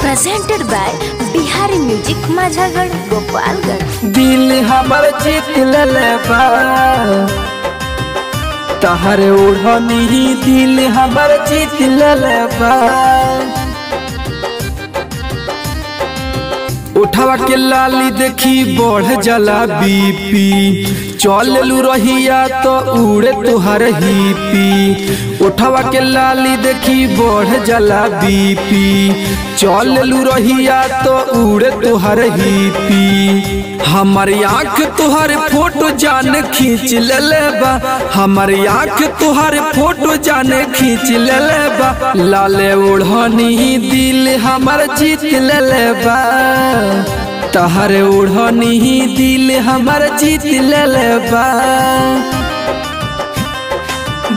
presented by Bihari Music Majhagarh Gopalgarh। दिल हमर जीत लेबा तहर ओढ़नी दिल हमर जीत लेबा। उठावा के लाली देखी बढ़ जला बीपी चल लू रहिया तो उड़े तुहर हिपी। उठावा के लाली देखी बढ़ जला बीपी चल लू रहिया तो उड़े तुहर हिपी। हमारी आँख तुहर फोटो जान खींच लेबा हमारी आँख तुहर फोटो जान खींच लेबा। लाले ओढ़नी दिल हमर जीत लेबा तहर ओढ़नी दिल हमर जीत लेबा।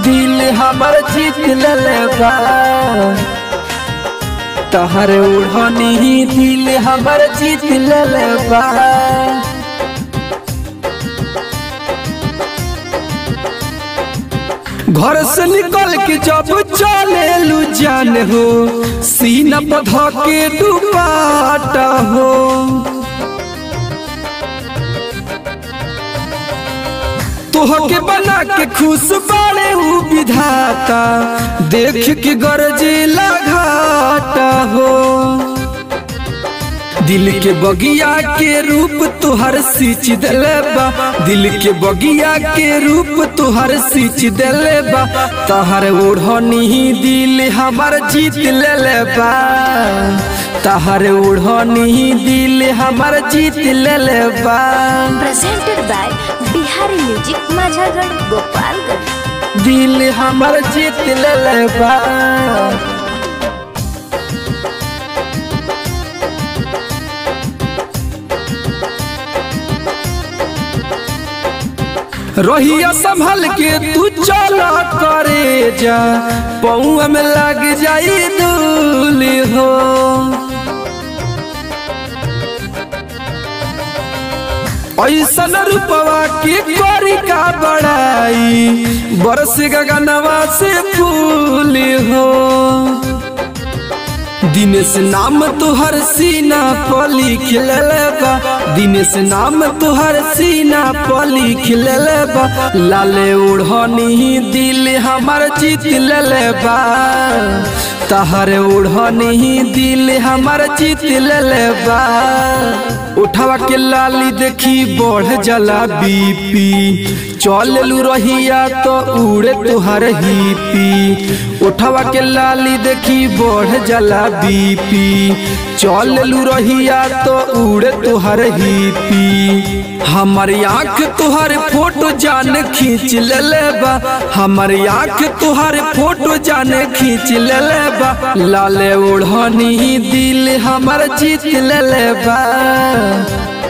दिल हमर जीत लेबा तहर ओढ़नी दिल हमर जीत लेबा। घर से निकल के जब चले लू जान हो सीना पर धके दुपट्टा हो। तोहके बना के खुश बाड़े उ विधाता देख के गरजे घाटा हो। दिल के बगिया के रूप तुहर सींच देलेबा दिल के बगिया के रूप तुहर सींच देलेबा। तहर ओढ़नी दिल हमर जीत लेबा तहर ओढ़नी दिल हमर जीत लेबा। Presented by Bihari Music Majhagarh Gopalgarh। दिल हमर जीत लेबा। रहिया संभल के तू चला करे जा पौआ में लग जाई धूल हो। ऐसन रूपवा के करी का बड़ाई बरस गगनवा से फूल हो। दिनेश नाम तुहर सीना पर लिख लेबा दिनेश नाम तुहर सीना पर लिख लेबा। लाले ओढ़नी दिल हमर जीत लेबा तहर ओढ़नी दिल हमर जीत लेबा। उठावा के लाली देखी बढ़ जला बीपी चल लू रहिया तो उड़े तुहर हिपी। उठावा के लाली देखी बढ़ जला बीपी चल लू रहिया तो उड़े तुहर हिपी। हमारी आँख तुहर फोटो जान खींच लेबा हमारी आँख तुहर फोटो जान खींच लेबा। लाले ओढ़नी दिल हमर जीत लेबा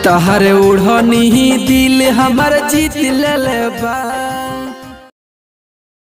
तहर ओढ़नी दिल हमर जीत लेबा।